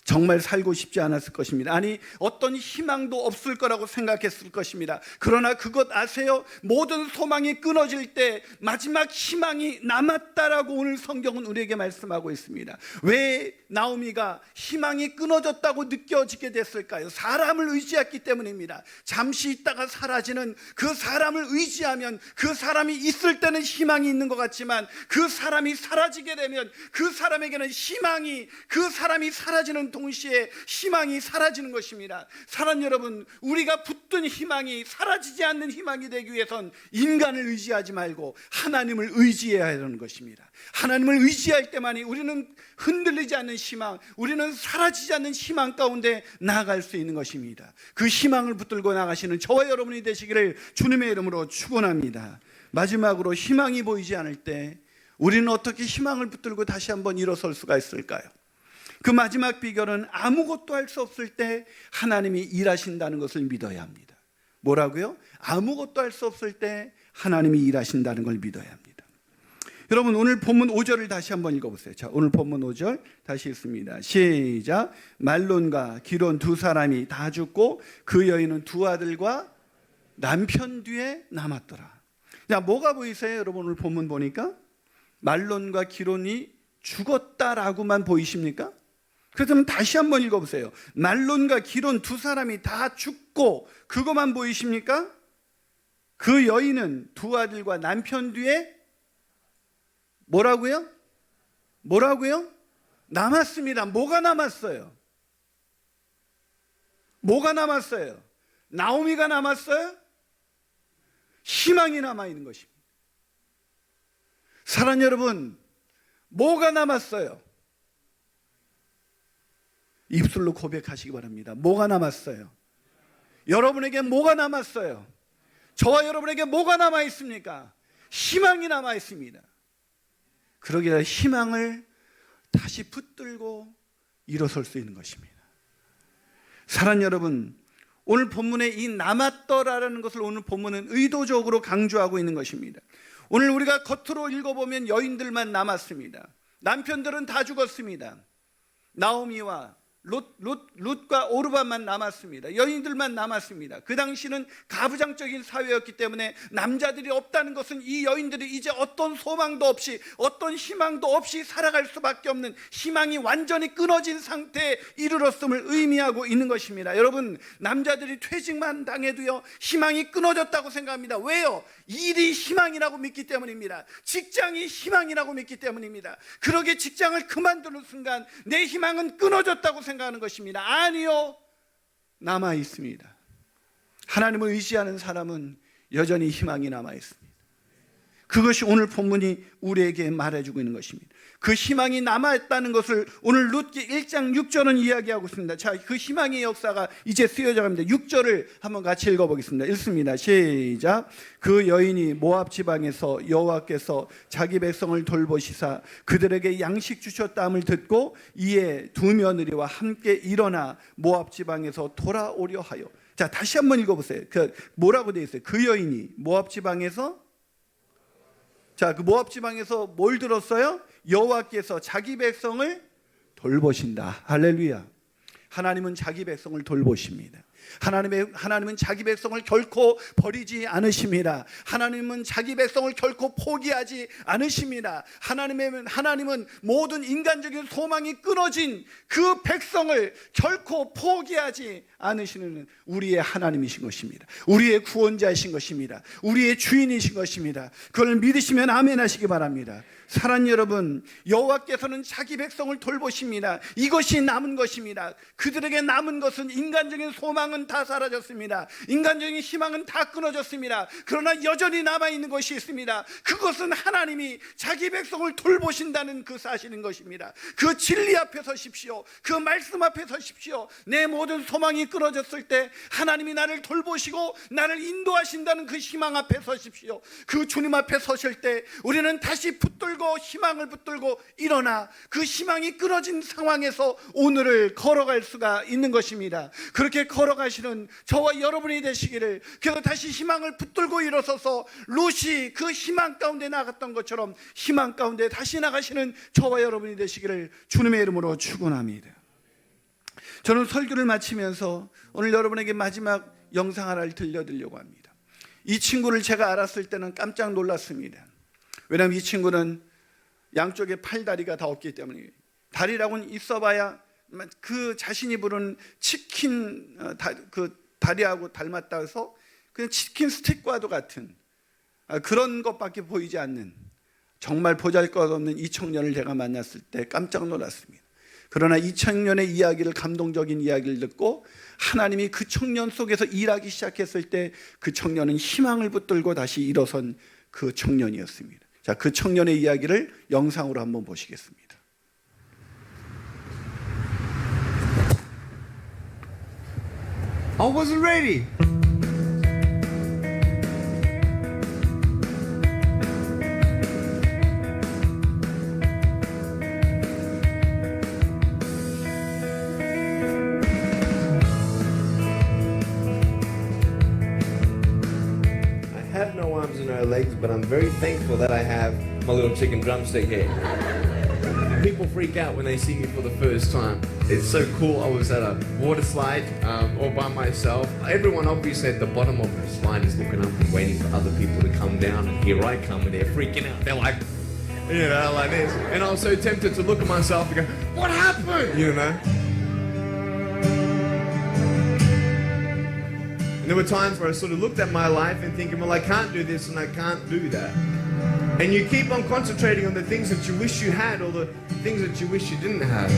정말 살고 싶지 않았을 것입니다. 아니, 어떤 희망도 없을 거라고 생각했을 것입니다. 그러나 그것 아세요? 모든 소망이 끊어질 때 마지막 희망이 남았다라고 오늘 성경은 우리에게 말씀하고 있습니다. 왜 나오미가 희망이 끊어졌다고 느껴지게 됐을까요? 사람을 의지했기 때문입니다. 잠시 있다가 사라지는 그 사람을 의지하면 그 사람이 있을 때는 희망이 있는 것 같지만 그 사람이 사라지게 되면 그 사람에게는 희망이, 그 사람이 사라지는 동시에 희망이 사라지는 것입니다. 사랑하는 여러분, 우리가 붙든 희망이 사라지지 않는 희망이 되기 위해선 인간을 의지하지 말고 하나님을 의지해야 하는 것입니다. 하나님을 의지할 때만이 우리는 흔들리지 않는 희망, 우리는 사라지지 않는 희망 가운데 나아갈 수 있는 것입니다. 그 희망을 붙들고 나가시는 저와 여러분이 되시기를 주님의 이름으로 축원합니다. 마지막으로 희망이 보이지 않을 때 우리는 어떻게 희망을 붙들고 다시 한번 일어설 수가 있을까요? 그 마지막 비결은 아무것도 할 수 없을 때 하나님이 일하신다는 것을 믿어야 합니다. 뭐라고요? 아무것도 할 수 없을 때 하나님이 일하신다는 걸 믿어야 합니다. 여러분, 오늘 본문 5절을 다시 한번 읽어보세요. 자, 오늘 본문 5절 다시 읽습니다. 시작. 말론과 기론 두 사람이 다 죽고 그 여인은 두 아들과 남편 뒤에 남았더라. 자, 뭐가 보이세요? 여러분, 오늘 본문 보니까 말론과 기론이 죽었다라고만 보이십니까? 그렇다면 다시 한번 읽어보세요. 말론과 기론 두 사람이 다 죽고 그것만 보이십니까? 그 여인은 두 아들과 남편 뒤에 뭐라고요? 뭐라고요? 남았습니다. 뭐가 남았어요? 뭐가 남았어요? 나오미가 남았어요? 희망이 남아있는 것입니다. 사랑하는 여러분, 뭐가 남았어요? 입술로 고백하시기 바랍니다. 뭐가 남았어요? 여러분에게 뭐가 남았어요? 저와 여러분에게 뭐가 남아있습니까? 희망이 남아있습니다. 그러기에 희망을 다시 붙들고 일어설 수 있는 것입니다. 사랑하는 여러분, 오늘 본문에 이 남았더라라는 것을 오늘 본문은 의도적으로 강조하고 있는 것입니다. 오늘 우리가 겉으로 읽어보면 여인들만 남았습니다. 남편들은 다 죽었습니다. 나오미와 룻과 오르바만 남았습니다. 여인들만 남았습니다. 그 당시는 가부장적인 사회였기 때문에 남자들이 없다는 것은 이 여인들이 이제 어떤 소망도 없이 어떤 희망도 없이 살아갈 수밖에 없는 희망이 완전히 끊어진 상태에 이르렀음을 의미하고 있는 것입니다. 여러분, 남자들이 퇴직만 당해도요 희망이 끊어졌다고 생각합니다. 왜요? 일이 희망이라고 믿기 때문입니다. 직장이 희망이라고 믿기 때문입니다. 그러게 직장을 그만두는 순간 내 희망은 끊어졌다고 생각하는 것입니다. 아니요, 남아 있습니다. 하나님을 의지하는 사람은 여전히 희망이 남아 있습니다. 그것이 오늘 본문이 우리에게 말해주고 있는 것입니다. 그 희망이 남아있다는 것을 오늘 룻기 1장 6절은 이야기하고 있습니다. 자, 그 희망의 역사가 이제 쓰여져 갑니다. 6절을 한번 같이 읽어보겠습니다. 읽습니다. 시작. 그 여인이 모압 지방에서 여호와께서 자기 백성을 돌보시사 그들에게 양식 주셨다함을 듣고 이에 두 며느리와 함께 일어나 모압 지방에서 돌아오려 하여. 자, 다시 한번 읽어보세요. 뭐라고 되어 있어요? 그 여인이 모압 지방에서, 자, 그 모압 지방에서 뭘 들었어요? 여호와께서 자기 백성을 돌보신다. 할렐루야. 하나님은 자기 백성을 돌보십니다. 하나님은 자기 백성을 결코 버리지 않으십니다. 하나님은 자기 백성을 결코 포기하지 않으십니다. 하나님은 모든 인간적인 소망이 끊어진 그 백성을 결코 포기하지 않으시는 우리의 하나님이신 것입니다. 우리의 구원자이신 것입니다. 우리의 주인이신 것입니다. 그걸 믿으시면 아멘 하시기 바랍니다. 사랑하는 여러분, 여호와께서는 자기 백성을 돌보십니다. 이것이 남은 것입니다. 그들에게 남은 것은 인간적인 소망은 다 사라졌습니다. 인간적인 희망은 다 끊어졌습니다. 그러나 여전히 남아있는 것이 있습니다. 그것은 하나님이 자기 백성을 돌보신다는 그 사실인 것입니다. 그 진리 앞에 서십시오. 그 말씀 앞에 서십시오. 내 모든 소망이 끊어졌을 때 하나님이 나를 돌보시고 나를 인도하신다는 그 희망 앞에 서십시오. 그 주님 앞에 서실 때 우리는 다시 붙들고 희망을 붙들고 일어나 그 희망이 끊어진 상황에서 오늘을 걸어갈 수가 있는 것입니다. 그렇게 걸어가시는 저와 여러분이 되시기를, 그래서 다시 희망을 붙들고 일어서서 룻이 그 희망 가운데 나갔던 것처럼 희망 가운데 다시 나가시는 저와 여러분이 되시기를 주님의 이름으로 축원합니다. 저는 설교를 마치면서 오늘 여러분에게 마지막 영상 하나를 들려드리려고 합니다. 이 친구를 제가 알았을 때는 깜짝 놀랐습니다. 왜냐하면 이 친구는 양쪽에 팔다리가 다 없기 때문에, 다리라고는 있어봐야 그 자신이 부르는 치킨 그 다리하고 닮았다 해서 그냥 치킨 스틱과도 같은 그런 것밖에 보이지 않는 정말 보잘것없는 이 청년을 제가 만났을 때 깜짝 놀랐습니다. 그러나 이 청년의 이야기를, 감동적인 이야기를 듣고 하나님이 그 청년 속에서 일하기 시작했을 때 그 청년은 희망을 붙들고 다시 일어선 그 청년이었습니다. 자, 그 청년의 이야기를 영상으로 한번 보시겠습니다. I wasn't ready. I have no arms and no legs, but I'm very thankful that I have my little chicken drumstick here. People freak out when they see me for the first time. It's so cool. I was at a water slide all by myself. Everyone obviously at the bottom of the slide is looking up and waiting for other people to come down, and here I come and they're freaking out. They're like, you know, like this. And I was so tempted to look at myself and go, what happened? You know? And there were times where I sort of looked at my life and thinking, well, I can't do this and I can't do that. And you keep on concentrating on the things that you wish you had or the things that you wish you didn't have.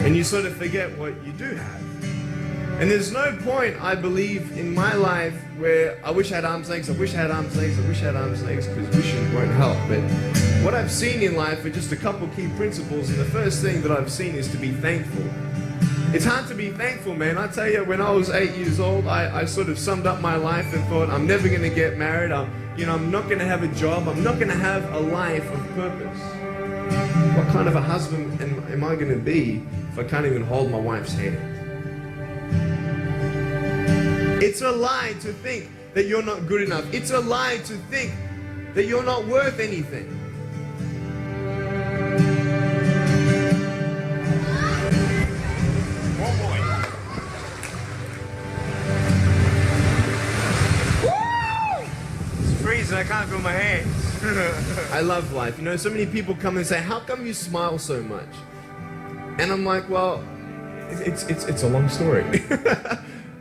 And you sort of forget what you do have. And there's no point, I believe, in my life where I wish I had arms, legs, I wish I had arms, legs, I wish I had arms, legs, because wishing won't help. But what I've seen in life are just a couple key principles, and the first thing that I've seen is to be thankful. It's hard to be thankful, man. I tell you, when I was 8 years old, I sort of summed up my life and thought, I'm never going to get married. I'm not going to have a job. I'm not going to have a life of purpose. What kind of a husband am I going to be if I can't even hold my wife's hand? It's a lie to think that you're not good enough. It's a lie to think that you're not worth anything. I can't feel my hands. I love life. You know, so many people come and say, how come you smile so much? And I'm like, well, it's a long story.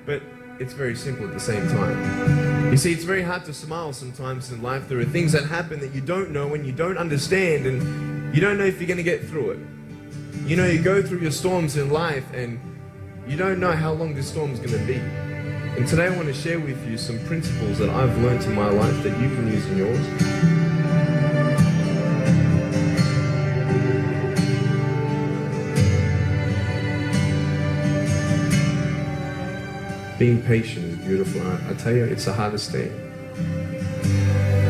But it's very simple at the same time. You see, it's very hard to smile sometimes in life. There are things that happen that you don't know and you don't understand, and you don't know if you're going to get through it. You know, you go through your storms in life and you don't know how long this storm is going to be. And today I want to share with you some principles that I've learned in my life that you can use in yours. Being patient is beautiful. I tell you, it's the hardest thing.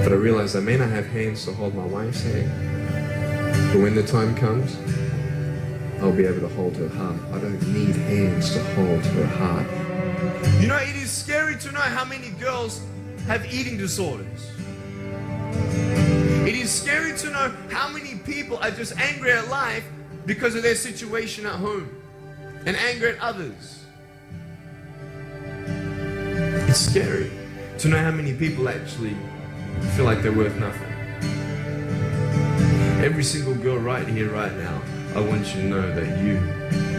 But I realize I may not have hands to hold my wife's hand, but when the time comes, I'll be able to hold her heart. I don't need hands to hold her heart. You know, it is scary to know how many girls have eating disorders. It is scary to know how many people are just angry at life because of their situation at home and angry at others. It's scary to know how many people actually feel like they're worth nothing. Every single girl right here, right now, I want you to know that you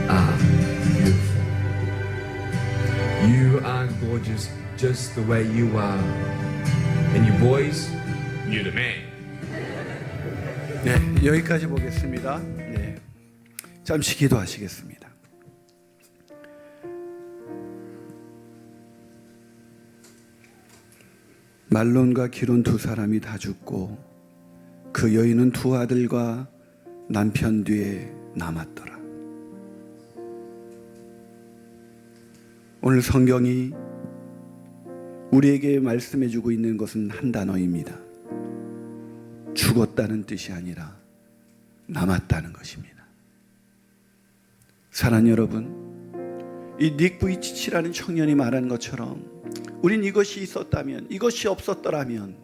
are beautiful. You are gorgeous just the way you are. And you boys, you're the man. 네, 여기까지 보겠습니다. 네, 잠시 기도하시겠습니다. 말론과 기론 두 사람이 다 죽고 그 여인은 두 아들과 남편 뒤에 남았더라. 오늘 성경이 우리에게 말씀해주고 있는 것은 한 단어입니다. 죽었다는 뜻이 아니라 남았다는 것입니다. 사랑하는 여러분, 이 닉 부이치치라는 청년이 말한 것처럼 우린 이것이 있었다면, 이것이 없었더라면,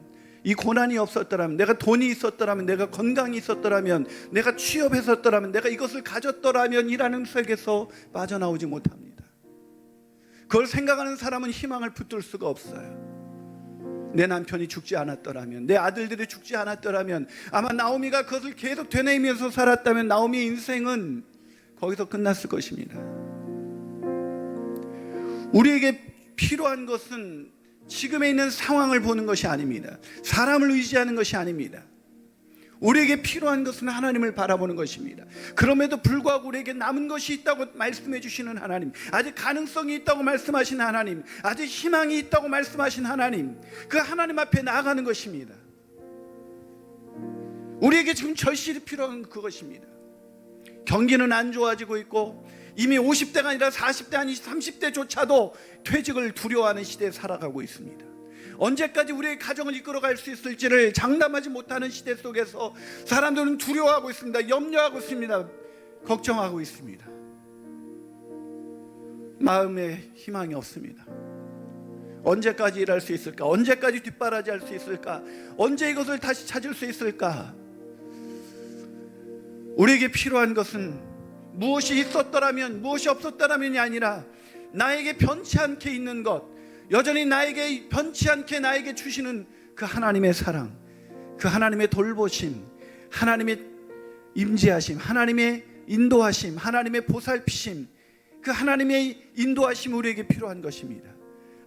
이 고난이 없었더라면, 내가 돈이 있었더라면, 내가 건강이 있었더라면, 내가 취업했었더라면, 내가 이것을 가졌더라면 이라는 속에서 빠져나오지 못합니다. 그걸 생각하는 사람은 희망을 붙들 수가 없어요. 내 남편이 죽지 않았더라면, 내 아들들이 죽지 않았더라면, 아마 나오미가 그것을 계속 되뇌이면서 살았다면 나오미의 인생은 거기서 끝났을 것입니다. 우리에게 필요한 것은 지금에 있는 상황을 보는 것이 아닙니다. 사람을 의지하는 것이 아닙니다. 우리에게 필요한 것은 하나님을 바라보는 것입니다. 그럼에도 불구하고 우리에게 남은 것이 있다고 말씀해 주시는 하나님, 아직 가능성이 있다고 말씀하신 하나님, 아직 희망이 있다고 말씀하신 하나님, 그 하나님 앞에 나아가는 것입니다. 우리에게 지금 절실히 필요한 그것입니다. 경기는 안 좋아지고 있고 이미 50대가 아니라 40대 아니 30대조차도 퇴직을 두려워하는 시대에 살아가고 있습니다. 언제까지 우리의 가정을 이끌어갈 수 있을지를 장담하지 못하는 시대 속에서 사람들은 두려워하고 있습니다. 염려하고 있습니다. 걱정하고 있습니다. 마음에 희망이 없습니다. 언제까지 일할 수 있을까? 언제까지 뒷바라지할 수 있을까? 언제 이것을 다시 찾을 수 있을까? 우리에게 필요한 것은 무엇이 있었더라면, 무엇이 없었더라면이 아니라 나에게 변치 않게 있는 것, 여전히 나에게 변치 않게 나에게 주시는 그 하나님의 사랑, 그 하나님의 돌보심, 하나님의 임재하심, 하나님의 인도하심, 하나님의 보살피심, 그 하나님의 인도하심 우리에게 필요한 것입니다.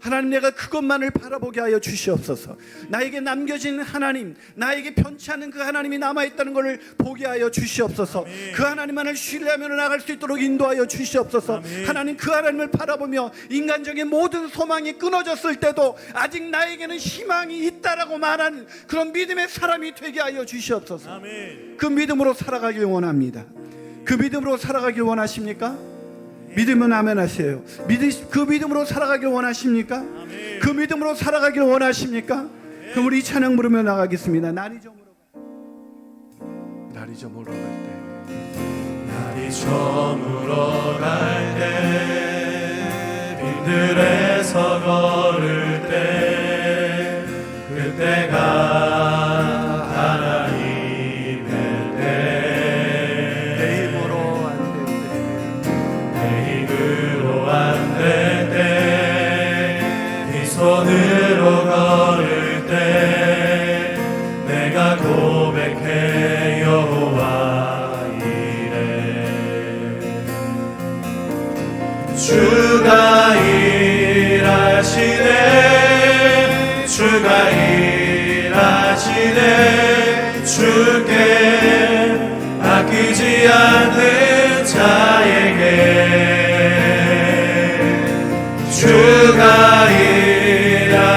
하나님, 내가 그것만을 바라보게 하여 주시옵소서. 나에게 남겨진 하나님, 나에게 변치 않는 그 하나님이 남아있다는 것을 보게 하여 주시옵소서. 아멘. 그 하나님만을 신뢰하며 나갈 수 있도록 인도하여 주시옵소서. 아멘. 하나님, 그 하나님을 바라보며 인간적인 모든 소망이 끊어졌을 때도 아직 나에게는 희망이 있다라고 말하는 그런 믿음의 사람이 되게 하여 주시옵소서. 아멘. 그 믿음으로 살아가길 원합니다. 그 믿음으로 살아가길 원하십니까? 믿으면 아멘 하세요. 그 믿음으로 살아가길 원하십니까? 아멘. 그 믿음으로 살아가길 원하십니까? 그럼 우리 이 찬양 부르며 나가겠습니다. 날이 저물어 갈 때, 날이 저물어 갈 때, 빈들에서 걸을 때, 그때가 하나님의 때, 내 힘으로 안 될 때, 힘으로 안 될 때, 네 손으로 걸을 때, 내가 고백해 여호와 이래. 주가 일하시네, 주가 일하시네, 주께 아끼지 않는 자에게. 주가 일하시네,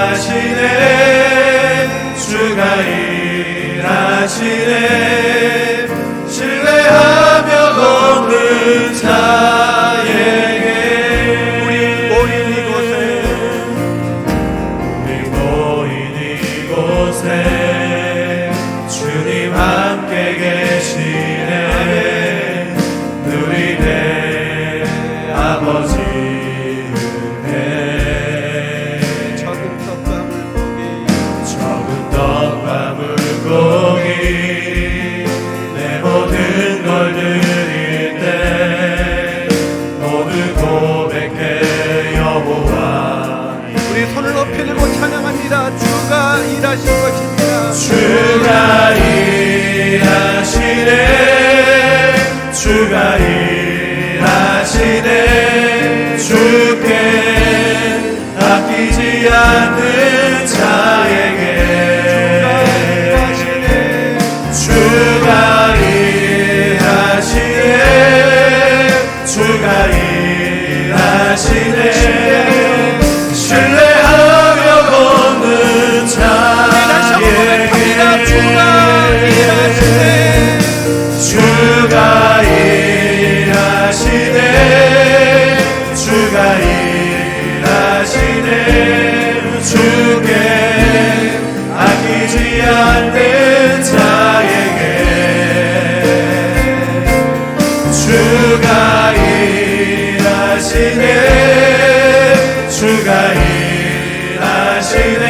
주가 일하시네, 신뢰하며 걷는 자에게. 우리 모인 이곳에 주님 함께 계시네. 누리네 아버지 은혜. 적은 떡과 물고기, 적은 떡과 물고기, 내 모든 걸 드릴 때 모두 고백해 여호와. 우리 손을 높이 들고 찬양합니다. 주가 일하실 것입니다. 주가 일하시네, 주가 일하시네, 주께 아끼지 않는 자에게. 주가 일하시네, 주가 일하시네, 신뢰하며 걷는 자에게. 주가 일하시네, 주가 일하시네, 주가 일하시네, 주께 아끼지 않는 자에게. 주가 일하시네, 주가 일하시네,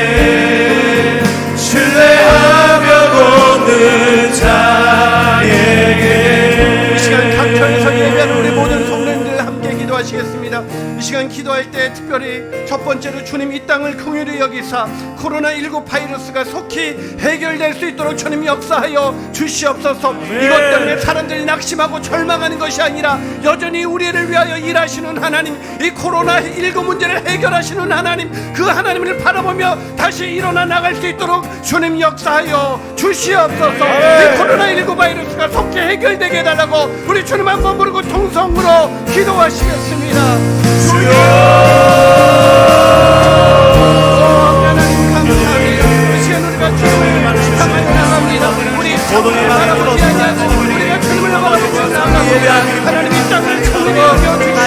신뢰하며 걷는 자에게. 이 시간 강편에서 예배하는 우리 모든 성도님들 함께 기도하시겠습니다. 이 시간 기도할 때 특별히 첫 번째로 주님 이 땅을 긍휼히 여기사 코로나19 바이러스가 속히 해결될 수 있도록 주님 역사하여 주시옵소서. 이것 때문에 사람들이 낙심하고 절망하는 것이 아니라 여전히 우리를 위하여 일하시는 하나님, 이 코로나19 문제를 해결하시는 하나님, 그 하나님을 바라보며 다시 일어나 나갈 수 있도록 주님 역사하여 주시옵소서. 이 코로나19 바이러스가 속히 해결되게 해달라고 우리 주님 한번 부르고 통성으로 기도하시겠습니다. 주여 하나님 감사합니다. 이 시간 우리가 주님을 향하여 나갑니다. 우리 주님을 바라보지 아니하고 우리가 주님을 바라보고 나갑니다. 하나님 이 땅을 긍휼히 여겨 주시옵소서.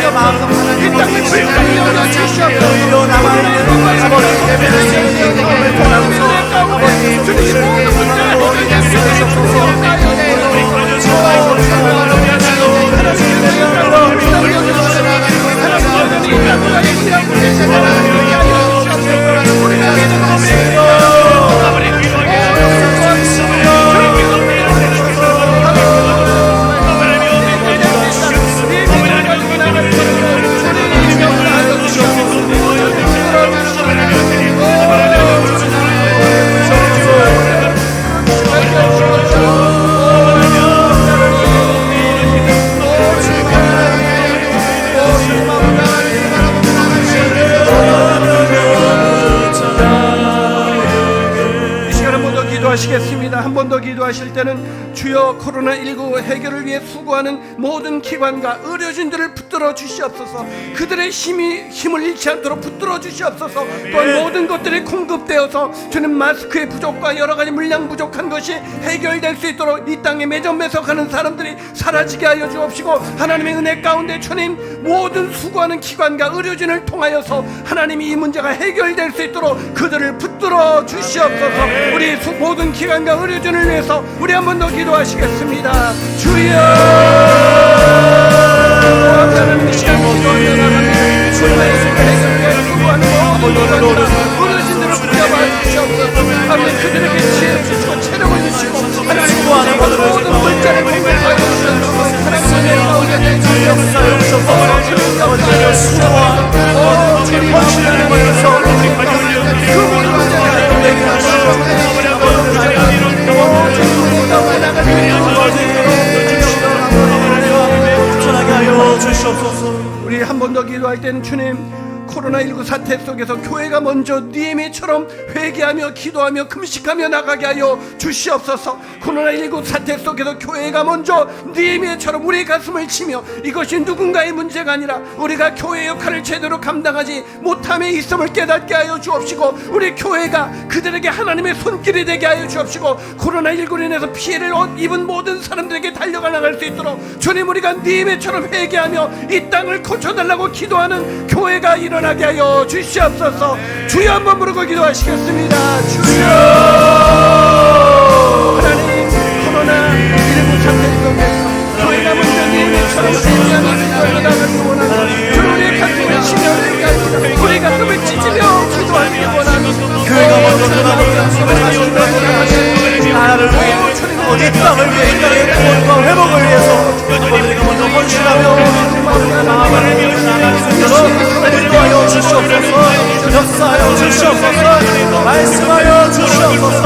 기도하시겠습니다. 한 번 더 기도하실 때는 주여 코로나19 해결을 위해 수고하는 모든 기관과 의료진들을 붙들어 주시옵소서. 그들의 힘을 잃지 않도록 붙들어 주시옵소서. 또한 모든 것들이 공급되어서 주님 마스크의 부족과 여러 가지 물량 부족한 것이 해결될 수 있도록 이 땅에 매점 매석하는 사람들이 사라지게 하여 주옵시고, 하나님의 은혜 가운데 주님 모든 수고하는 기관과 의료진을 통하여서 하나님이 이 문제가 해결될 수 있도록 그들을 붙들어 주시옵소서. 우리 모든 기관과 의료진을 위해서 우리 한 번 더 기도하시겠습니다. 주여, 하나님 이 시간 기도하며 나갑니다. 주님의 해결을 위해 수고하는 모든 기관과 의료진들을 붙잡아 주시옵소서. 아버지 그들에게 지혜를 주시고 체력을 주시고 하나님 모든 물자를 공급하여 주시옵소서. 하나님의 은혜가 우리에게 주시옵소서. 주님 헌신을 위해서 그 모든 문제를 해결되게 하시옵소서. 우리 한 번 더 기도할 때는 주님 코로나19 사태 속에서 교회가 먼저 니에미처럼 회개하며 기도하며 금식하며 나가게 하여 주시옵소서. 코로나19 사태 속에서 교회가 먼저 니에미처럼 우리의 가슴을 치며 이것이 누군가의 문제가 아니라 우리가 교회 역할을 제대로 감당하지 못함에 있음을 깨닫게 하여 주옵시고, 우리 교회가 그들에게 하나님의 손길이 되게 하여 주옵시고, 코로나19로 인해서 피해를 입은 모든 사람들에게 달려가 나갈 수 있도록 주님 우리가 니에미처럼 회개하며 이 땅을 고쳐달라고 기도하는 교회가 일어나게 하여 주시옵소서. 주여 한번 부르고 기도하시겠습니다. 주여, 하나님 코로나19 사태 속에서 교회가 먼저 니에미처럼 회개하며 기도하며 나가기 원하는 주님 우리의 가슴을 치며 회개하며 우리 가슴을 찢으며 기도하기 원하는 교회가 먼저 나를 위해 이 땅을 위해 이 땅의 구원과 회복을 위해서 우리가 먼저 헌신하며 마음을 인도하여 주시옵소서. 역사하여 주시옵소서. 말씀하여 주시옵소서.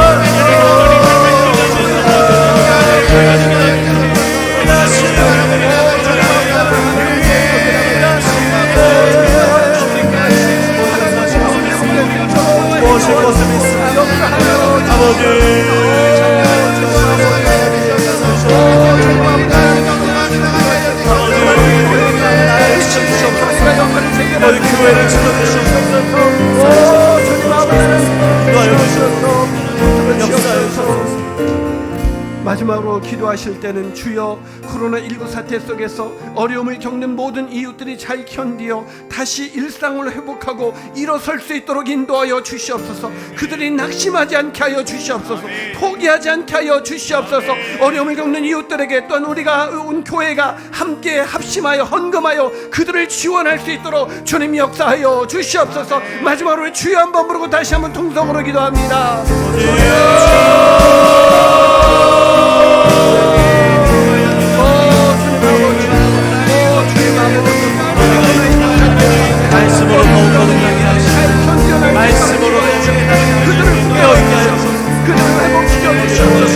무엇일 것을 믿습니다. 아버지 너희 교회를 지켜주시옵소서. 마지막으로 기도하실 때는 주여 코로나19 사태 속에서 어려움을 겪는 모든 이웃들이 잘 견디어 다시 일상을 회복하고 일어설 수 있도록 인도하여 주시옵소서. 그들이 낙심하지 않게 하여 주시옵소서. 포기하지 않게 하여 주시옵소서. 어려움을 겪는 이웃들에게 또한 우리가 온 교회가 함께 합심하여 헌금하여 그들을 지원할 수 있도록 주님 역사하여 주시옵소서. 마지막으로 주여 한번 부르고 다시 한번 통성으로 기도합니다. 말씀으로 더욱더 능력이 하시고 말씀으로 그들을 깨어있게 하셔서 그들을 회복시켜 주시옵소서.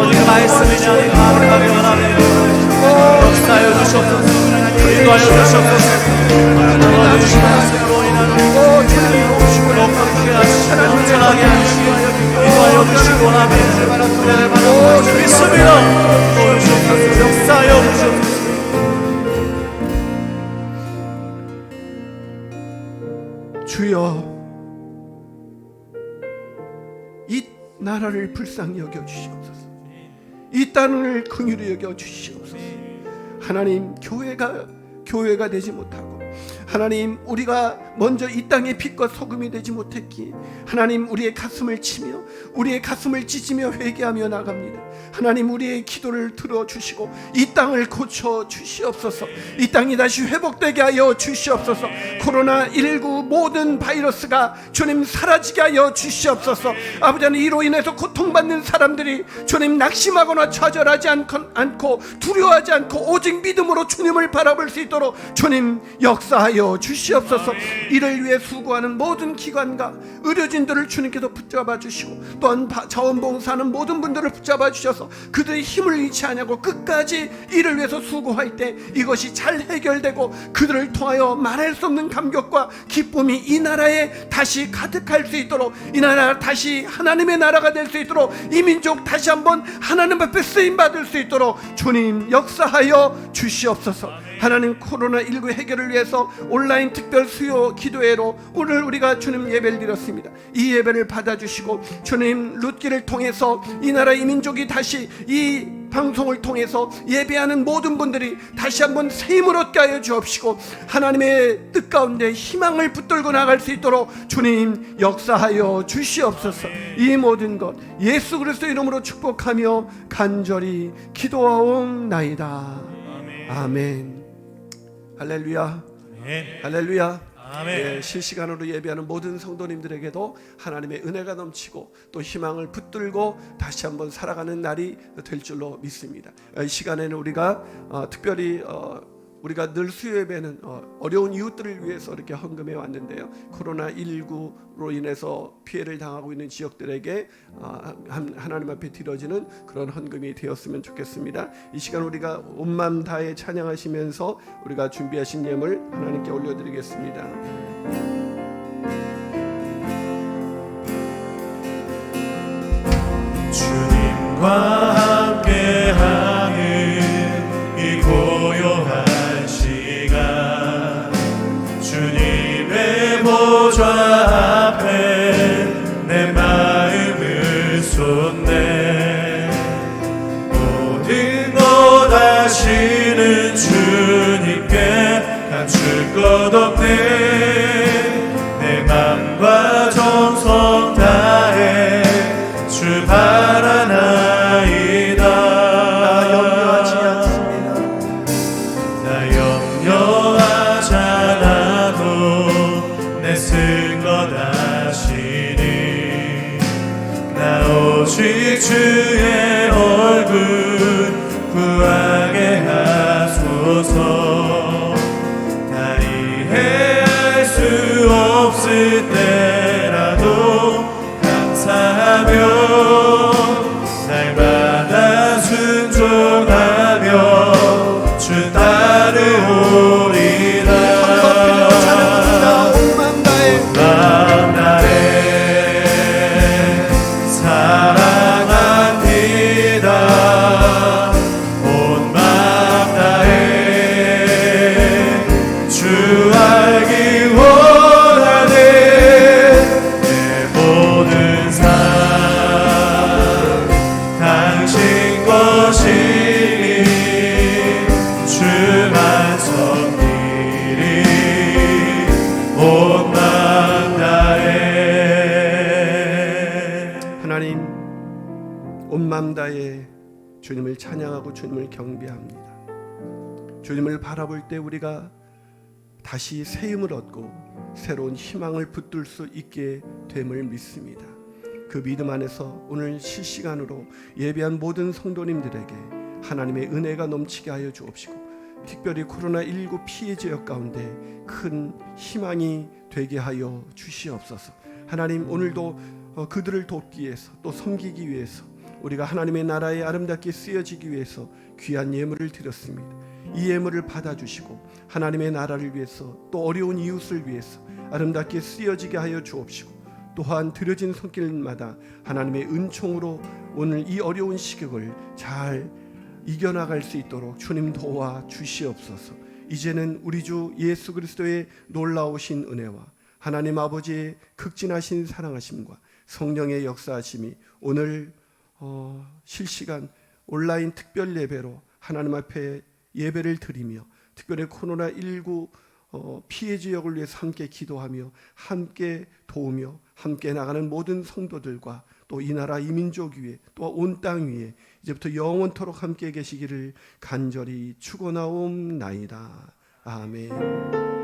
오직 말씀이냐 하나님의 원하네. 역사하여 주시옵소서. 인도하여 주시옵소서. 아버지 말씀으로 인하여 주님이 오시고 높게 하시고 전하게 하시고 인도하여 주시고 원하네. 믿습니다. 주시옵소서. 역사하여 주시옵소서. 주여, 이 나라를 불쌍히 여겨 주시옵소서. 이 땅을 긍휼히 여겨 주시옵소서. 하나님, 교회가 되지 못하고 하나님 우리가 먼저 이 땅의 빛과 소금이 되지 못했기에 하나님 우리의 가슴을 치며 우리의 가슴을 찢으며 회개하며 나갑니다. 하나님 우리의 기도를 들어주시고 이 땅을 고쳐 주시옵소서. 이 땅이 다시 회복되게 하여 주시옵소서. 코로나19 모든 바이러스가 주님 사라지게 하여 주시옵소서. 아버지 하나님, 이로 인해서 고통받는 사람들이 주님 낙심하거나 좌절하지 않고 두려워하지 않고 오직 믿음으로 주님을 바라볼 수 있도록 주님 역사하여 주시옵소서. 이를 위해 수고하는 모든 기관과 의료진들을 주님께서 붙잡아 주시고, 또한 자원봉사하는 모든 분들을 붙잡아 주셔서 그들의 힘을 잃지 않냐고 끝까지 이를 위해서 수고할 때 이것이 잘 해결되고 그들을 통하여 말할 수 없는 감격과 기쁨이 이 나라에 다시 가득할 수 있도록, 이 나라가 다시 하나님의 나라가 될 수 있도록, 이 민족 다시 한번 하나님 앞에 쓰임 받을 수 있도록 주님 역사하여 주시옵소서. 하나님, 코로나19 해결을 위해서 온라인 특별 수요 기도회로 오늘 우리가 주님 예배를 드렸습니다. 이 예배를 받아주시고 주님 룻기를 통해서 이 나라 이 민족이 다시 이 방송을 통해서 예배하는 모든 분들이 다시 한번 새 힘을 얻게 하여 주옵시고, 하나님의 뜻 가운데 희망을 붙들고 나갈 수 있도록 주님 역사하여 주시옵소서. 이 모든 것 예수 그리스도 이름으로 축복하며 간절히 기도하옵나이다. 아멘. 할렐루야. 할렐루야. 아멘. 실시간으로 예배하는 모든 성도님들에게도 하나님의 은혜가 넘치고 또 희망을 붙들고 다시 한번 살아가는 날이 될 줄로 믿습니다. 이 시간에는 우리가 특별히 우리가 늘 수요 예배는 어려운 이웃들을 위해서 이렇게 헌금해 왔는데요. 코로나19로 인해서 피해를 당하고 있는 지역들에게 하나님 앞에 드려지는 그런 헌금이 되었으면 좋겠습니다. 이 시간 우리가 온 마음 다해 찬양하시면서 우리가 준비하신 예물 하나님께 올려드리겠습니다. 주님과 함께하는 이 고요한 주님의 보좌 앞에 내 마음을 쏟네. 모든 것 아시는 주님께 감출 것 없네. 내 맘과 정성 다해 주 바라나이다. 나 염려하지 않습니다. 나 염려하지 않아도 쓸 것 아시니. 나 오직 주의 얼굴 구하게 하소서. 나 이해할 수 없을 때라도 감사하며 날마다 순종하며 주 따르오리라. 마음 다해 사랑합니다. 온 마음 다해 주 알기 원하네. 내 모든 삶 당신 것이니 주만 섬기리. 온 마음 다해. 하나님, 온 마음 다해 주님을 찬양하고 주님을 경배합니다. 주님을 바라볼 때 우리가 다시 새 힘을 얻고 새로운 희망을 붙들 수 있게 됨을 믿습니다. 그 믿음 안에서 오늘 실시간으로 예배한 모든 성도님들에게 하나님의 은혜가 넘치게 하여 주옵시고, 특별히 코로나19 피해 지역 가운데 큰 희망이 되게 하여 주시옵소서. 하나님, 오늘도 그들을 돕기 위해서 또 섬기기 위해서 우리가 하나님의 나라에 아름답게 쓰여지기 위해서 귀한 예물을 드렸습니다. 이 예물을 받아주시고 하나님의 나라를 위해서 또 어려운 이웃을 위해서 아름답게 쓰여지게 하여 주옵시고, 또한 드려진 손길마다 하나님의 은총으로 오늘 이 어려운 시국을 잘 이겨나갈 수 있도록 주님 도와 주시옵소서. 이제는 우리 주 예수 그리스도의 놀라우신 은혜와 하나님 아버지의 극진하신 사랑하심과 성령의 역사하심이 오늘 실시간 온라인 특별 예배로 하나님 앞에 예배를 드리며, 특별히 코로나19 피해 지역을 위해서 함께 기도하며 함께 도우며 함께 나가는 모든 성도들과 또 이 나라 이 민족 위에 또 온 땅 위에 이제부터 영원토록 함께 계시기를 간절히 축원하옵나이다. 아멘.